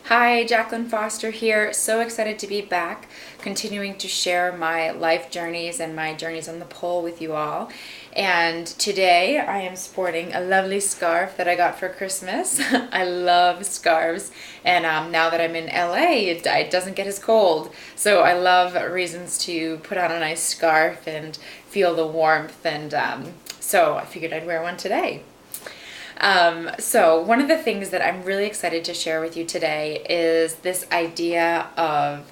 Hi, Jacqueline Foster here. So excited to be back, continuing to share my life journeys and my journeys on the pole with you all. And today I am sporting a lovely scarf that I got for Christmas. I love scarves, and now that I'm in LA, it doesn't get as cold. So I love reasons to put on a nice scarf and feel the warmth, and so I figured I'd wear one today. So one of the things that I'm really excited to share with you today is this idea of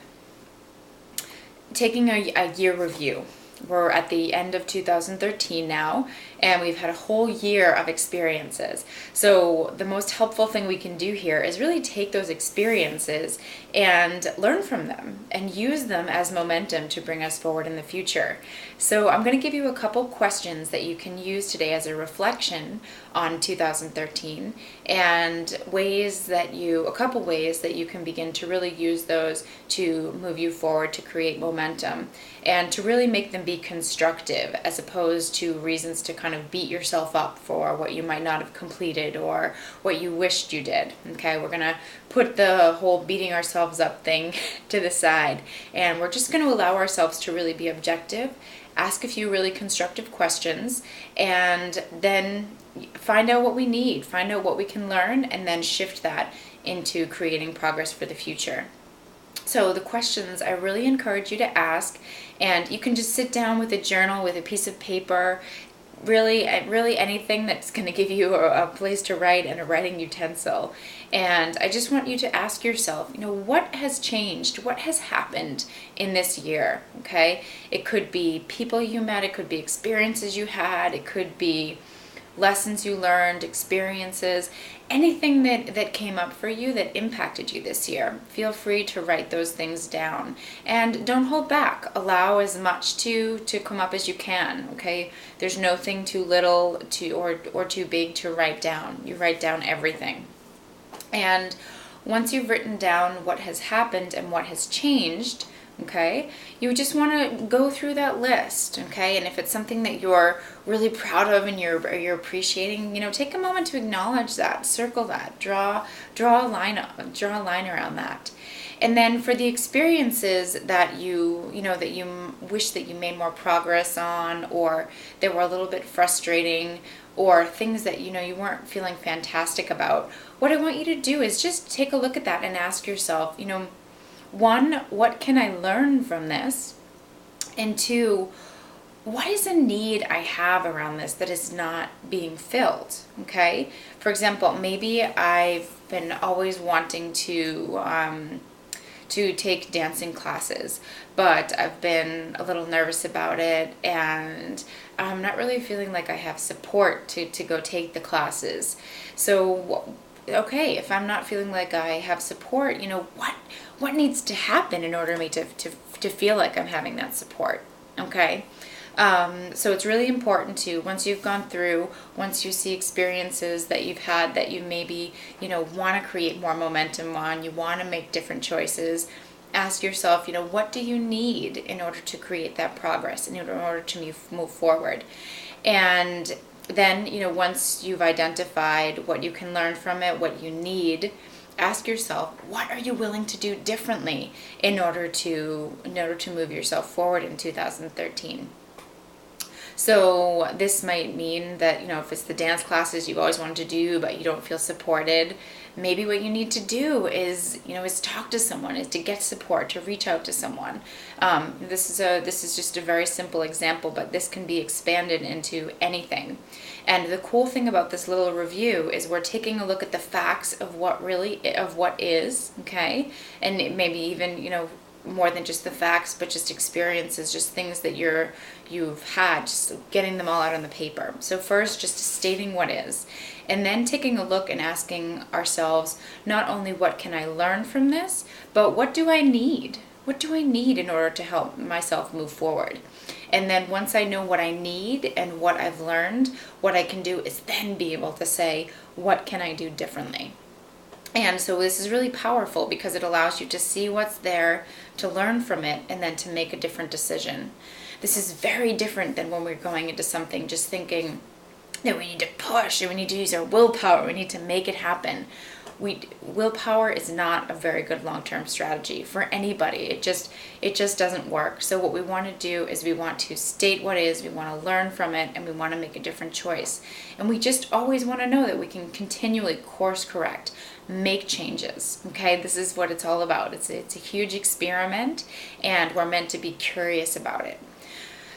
taking a year review. We're at the end of 2013 now, and we've had a whole year of experiences. So the most helpful thing we can do here is really take those experiences and learn from them and use them as momentum to bring us forward in the future. So I'm going to give you a couple questions that you can use today as a reflection on 2013, and a couple ways that you can begin to really use those to move you forward, to create momentum, and to really make them be constructive as opposed to reasons to kind of beat yourself up for what you might not have completed or what you wished you did. Okay, we're going to put the whole beating ourselves up thing to the side, and we're just going to allow ourselves to really be objective, ask a few really constructive questions, and then find out what we need, find out what we can learn, and then shift that into creating progress for the future. So the questions I really encourage you to ask, and you can just sit down with a journal, with a piece of paper, really anything that's going to give you a place to write and a writing utensil. And I just want you to ask yourself, what has changed? What has happened in this year? Okay? It could be people you met, it could be experiences you had, it could be lessons you learned, experiences, anything that came up for you that impacted you this year. Feel free to write those things down, and don't hold back. Allow as much to come up as you can. Okay, there's no thing too little or too big to write down. You write down everything, and once you've written down what has happened and what has changed, okay, you just want to go through that list, okay? And if it's something that you're really proud of and you're appreciating, take a moment to acknowledge that, circle that, draw a line around that. And then for the experiences that you wish that you made more progress on, or that were a little bit frustrating, or things that you weren't feeling fantastic about, what I want you to do is just take a look at that and ask yourself, one, what can I learn from this? And two, what is a need I have around this that is not being filled? Okay? For example, maybe I've been always wanting to take dancing classes, but I've been a little nervous about it, and I'm not really feeling like I have support to go take the classes. So okay, if I'm not feeling like I have support, what needs to happen in order for me to feel like I'm having that support? Okay, so it's really important to, once you've gone through, once you see experiences that you've had that you maybe want to create more momentum on, you want to make different choices, ask yourself, what do you need in order to create that progress, in order to move forward? And then, once you've identified what you can learn from it, what you need, ask yourself, what are you willing to do differently in order to move yourself forward in 2013? So this might mean that, if it's the dance classes you've always wanted to do, but you don't feel supported, maybe what you need to do is talk to someone, is to get support, to reach out to someone. This is just a very simple example, but this can be expanded into anything. And the cool thing about this little review is we're taking a look at the facts of what is, okay? And maybe even, more than just the facts, but just experiences, just things that you've had, just getting them all out on the paper. So first, just stating what is, and then taking a look and asking ourselves, not only what can I learn from this, but what do I need? What do I need in order to help myself move forward? And then once I know what I need and what I've learned, what I can do is then be able to say, what can I do differently? And so this is really powerful because it allows you to see what's there, to learn from it, and then to make a different decision. This is very different than when we're going into something just thinking that we need to push and we need to use our willpower, we need to make it happen. willpower is not a very good long-term strategy for anybody. It just doesn't work. So what we want to do is we want to state what is, we want to learn from it, and we want to make a different choice. And we just always want to know that we can continually course correct, make changes. Okay, this is what it's all about. It's a huge experiment, and we're meant to be curious about it.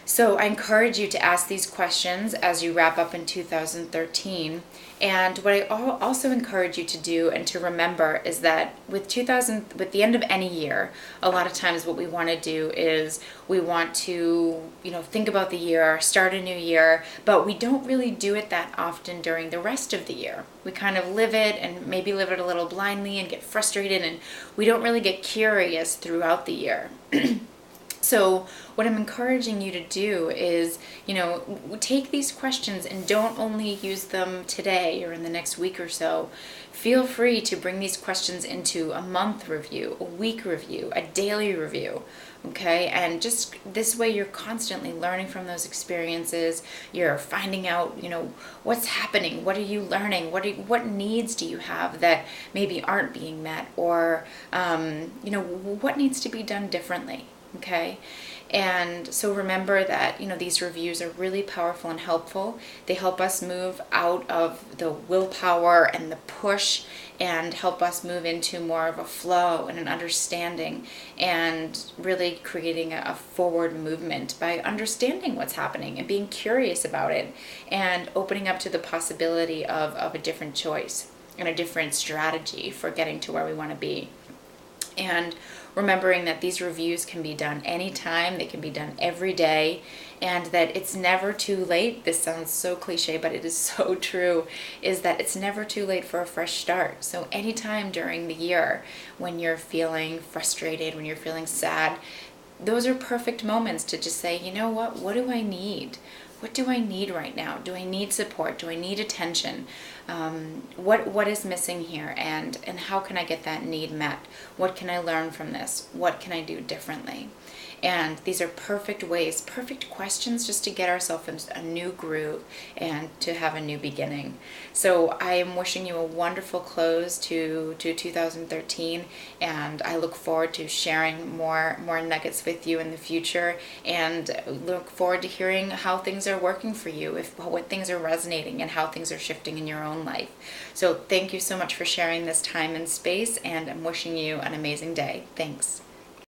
So I encourage you to ask these questions as you wrap up in 2013. And what I also encourage you to do and to remember is that with the end of any year, a lot of times what we want to do is we want to, think about the year, start a new year, but we don't really do it that often during the rest of the year. We kind of live it and maybe live it a little blindly and get frustrated, and we don't really get curious throughout the year. So what I'm encouraging you to do is, take these questions and don't only use them today or in the next week or so. Feel free to bring these questions into a month review, a week review, a daily review. Okay, and just this way you're constantly learning from those experiences. You're finding out, what's happening, what are you learning, what needs do you have that maybe aren't being met, or what needs to be done differently. Okay, and so remember that these reviews are really powerful and helpful. They help us move out of the willpower and the push and help us move into more of a flow and an understanding, and really creating a forward movement by understanding what's happening and being curious about it and opening up to the possibility of a different choice and a different strategy for getting to where we want to be. And remembering that these reviews can be done anytime, they can be done every day, and that it's never too late. This sounds so cliche, but it is so true, is that it's never too late for a fresh start. So anytime during the year when you're feeling frustrated, when you're feeling sad, those are perfect moments to just say, what do I need? What do I need right now? Do I need support? Do I need attention? What is missing here, and how can I get that need met? What can I learn from this? What can I do differently? And these are perfect ways, perfect questions just to get ourselves into a new groove and to have a new beginning. So I am wishing you a wonderful close to 2013, and I look forward to sharing more nuggets with you in the future, and look forward to hearing how things are working for you, what things are resonating and how things are shifting in your own life. So thank you so much for sharing this time and space, and I'm wishing you an amazing day. Thanks.